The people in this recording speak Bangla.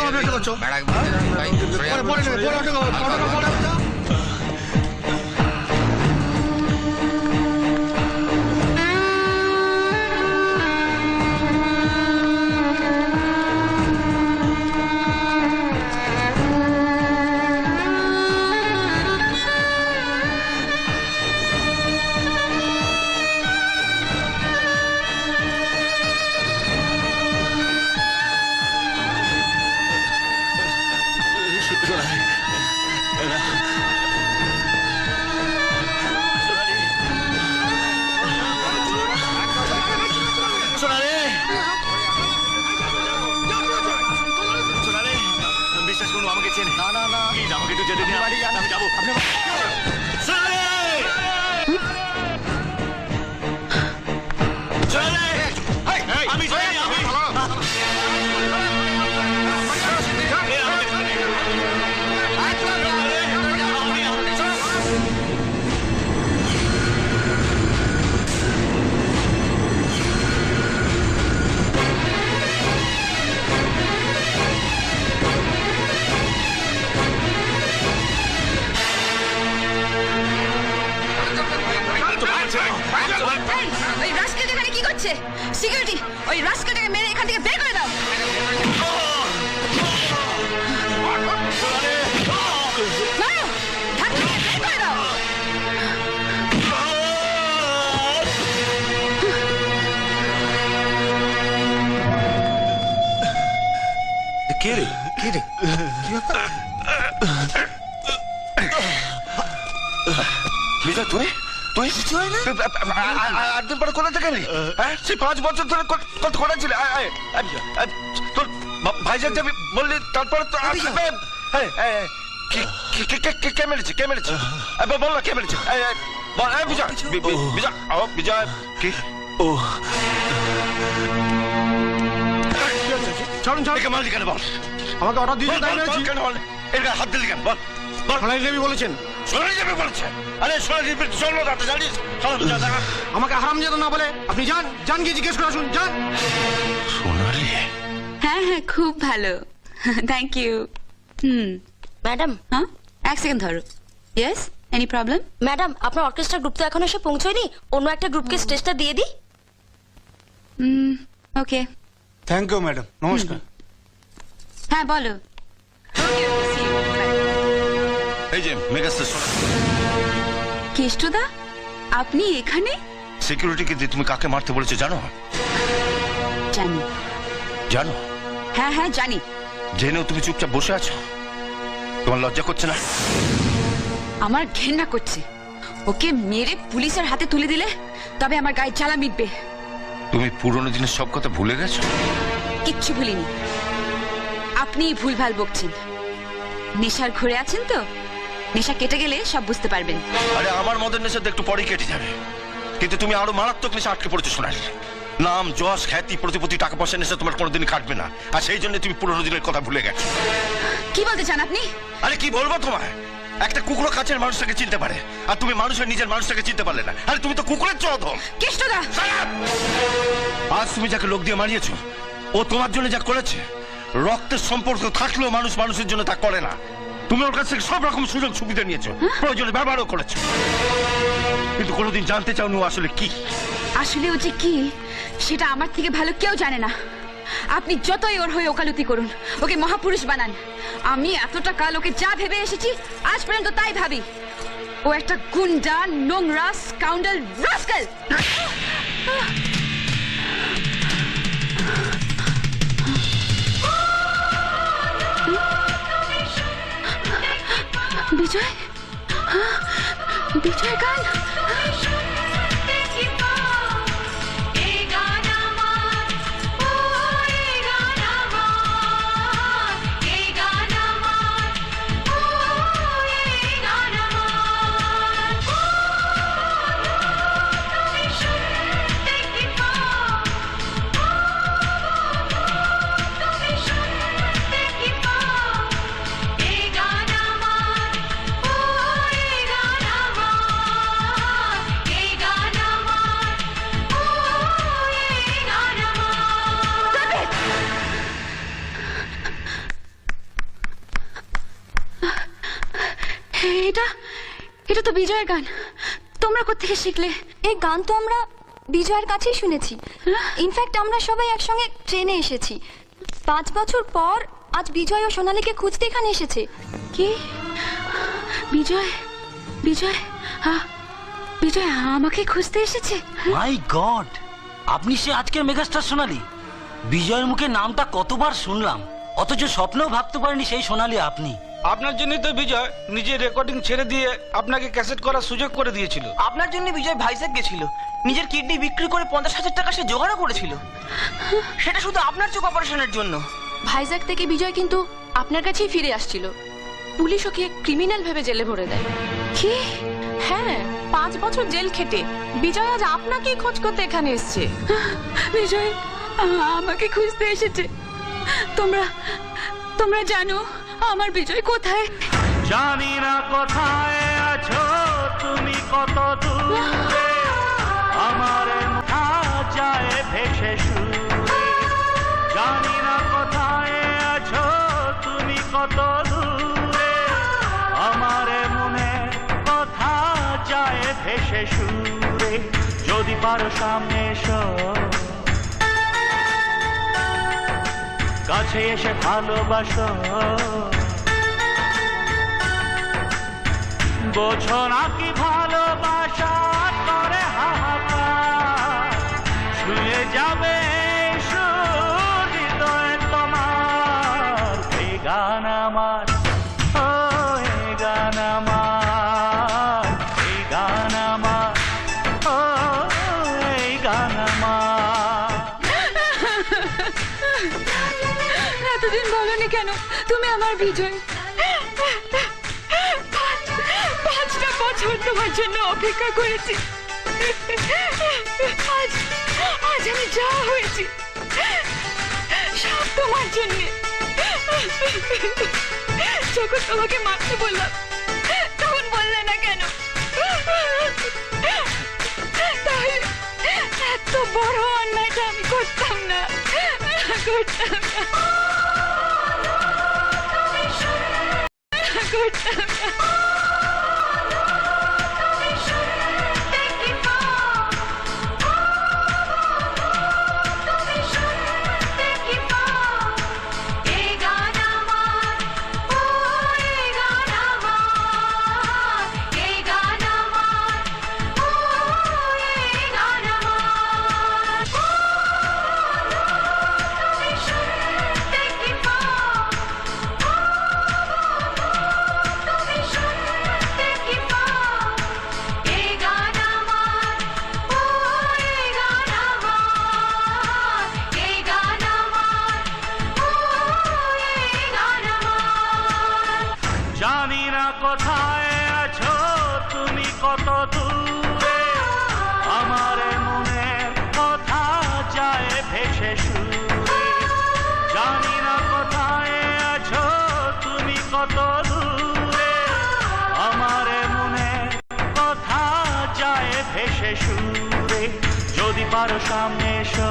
অপেক্ষা করছো? পরে সিকিউরিটি ওই রাস্কেলটাকে মেরে এখান থেকে বের করে দাও। কে রে কে রে বিজয় তুই তুই একদিন পরে কোথা থেকে এলি? হ্যাঁ সেই 5 বছর ধরে কত করেছিল তোর ভাইজান যাবি বললি তারপরে তো কে মেরেছে কে মেরেছে বল না কে মেরেছে বল বিজয় বিজয় বিজয় কি ও ছাড়ুন ছাড়ুন মারলি কেন বল আমাকে অর্ডার দিয়েছে তাই মেরেছি কেন বল এর গায়ে হাত দিলি কেন বল সোনালি দেবী বলেছেন সোনালি দেবী বলেছেন আরে সোনালি দেবী চলো না জানিস আমাকে হারামজাদা না বলে আপনি যান যান গিয়ে জিজ্ঞেস করে আসুন যান সোনালি হ্যাঁ হ্যাঁ খুব ভালো থ্যাংক ইউ ম্যাডাম হ্যাঁ এক সেকেন্ড ধরো ইয়েস এনি প্রবলেম ম্যাডাম আপনার অর্কেস্ট্রা গ্রুপ তো এখনো এসে পৌঁছয়নি অন্য একটা গ্রুপকে স্টেজটা দিয়ে দিই ওকে থ্যাংক ইউ ম্যাডাম নমস্কার হ্যাঁ বলো এই যে মেগাস্টার কেষ্টদা আপনি এখানে সিকিউরিটিকে দিয়ে তুমি কাকে মারতে বলেছো জানো জানি জানো হ্যাঁ হ্যাঁ জানি জেনেও তুমি চুপচাপ বসে আছো তোমার লজ্জা করছে না আমার ঘেন্না করছে ওকে মেরে পুলিশের হাতে তুলে দিলে তবে আমার গায়ে জ্বালা মিটবে তুমি পুরনো দিনের সব কথা ভুলে গেছো কিচ্ছু ভুলিনি আপনি ভুলভাল বকছেন নেশার ঘুরে আছেন তো নেশা কেটে গেলে সব বুঝতে পারবেন আরে আমার মদের নেশা তো একটু পরেই কেটে যাবে কিন্তু তুমি আরো মারাত্মক নেশা আটকে পড়েছো সোনালি নাম যশ খ্যাতি প্রতিপত্তি টাকা পয়সা নেশা তোমার কোনোদিন কাটবে না আর সেই জন্য তুমি পুরনো দিনের কথা ভুলে গেছো কি বলতে চান আপনি আরে কি বলবো তোমায় একটা কুকুর কাছের মানুষটাকে চিনতে পারে আর তুমি মানুষের নিজের মানুষটাকে চিনতে পারলে না আরে তুমি তো কুকুরের চোদম কেষ্টদা আজ তুমি যাকে লোক দিয়ে মারিয়েছো ও তোমার জন্য যা করেছে রক্তের সম্পর্ক থাকলেও মানুষ মানুষের জন্য তা করে না তুমি ওর কাছ থেকে সব রকম সুযোগ সুবিধা নিয়েছো প্রয়োজনে ব্যবহারও করেছো কিন্তু কোনোদিন জানতে চাওনি ও আসলে কি আসলে ও যে কি সেটা আমার থেকে ভালো কেউ জানে না আপনি যতই ওর হয়ে ওকালতি করুন ওকে মহাপুরুষ বানান আমি এতটা কাল ওকে যা ভেবে এসেছি আজ পর্যন্ত তাই ভাবি ও একটা গুন্ডা নোংরা স্কাউন্ডাল রাস্কেল বিজয় বিজয় গান এটা এটা তো বিজয়ের গান। তোমরা কোত্থেকে শিখলে? এই গান তো আমরা বিজয়ের কাছেই শুনেছি। ইনফ্যাক্ট আমরা সবাই একসঙ্গে ট্রেনে এসেছি। 5 বছর পর আজ বিজয় ও সোনালীকে খুঁজতে এখানে এসেছে। কি? বিজয় বিজয় বিজয় আমাকে খুঁজতে এসেছে? মাই গড, আপনি সে আজকের মেগাস্টার সোনালী। বিজয়ের মুখে নামটা কতবার শুনলাম, অথচ স্বপ্নেও ভাবতে পারিনি সেই সোনালী আপনি। আপনার জন্যই তো বিজয় নিজের রেকর্ডিং ছেড়ে দিয়ে আপনাকে ক্যাসেট করার সুযোগ করে দিয়েছিল। আপনার জন্য বিজয় ভাইজ্যাক গেছিল, নিজের কিডনি বিক্রি করে 50,000 টাকা সে জোগাড়ও করেছিল, সেটা শুধু আপনার চোখ অপারেশনের জন্য। ভাইজ্যাক থেকে বিজয় কিন্তু আপনার কাছেই ফিরে আসছিল। পুলিশ ওকে ক্রিমিনাল ভেবে জেলে ভরে দেয়। কি? হ্যাঁ, 5 বছর জেল খেটে বিজয় আজ আপনাকেই খোঁজ করতে এখানে এসেছে। বিজয় আমাকে খুঁজতে এসেছে। তোমরা তোমরা জানো আমার বিজয় কোথায়? জানি না কোথায় আছো তুমি, কত দূরে আমার মুখা যায় ভেসে সুরে। জানি না কোথায় আছো তুমি, কত দূরে আমার মনে কথা যায় ভেসে সুরে। যদি পারো সামনে এসো, কাছে এসে ভালোবাসো। বোঝো না কি ভালোবাসা করে হাহাকার, ছুঁয়ে যাবে হৃদয় তোমার। এই গান আমার, ও এই গান আমার, এই গান আমার, ও এই গান আমার। এতদিন বলনি কেন তুমি আমার বিজয়? 5টা বছর তোমার জন্য অপেক্ষা করেছি। আজ আজ আমি যা হয়েছি সব তোমার জন্য। যখন তোমাকে মারতে বললাম তখন বললে না কেন? তাহলে এত বড় অন্যায়টা আমি করতাম না, করতাম না, করতাম না। জানি না কোথায় আছো তুমি, কত দূরে আমার মনের কথা যায় ভেসে সুরে। জানি না কোথায় আছো তুমি, কত দূরে আমার মনের কথা যায় ভেসে সুরে। যদি পারো সামনে এসো,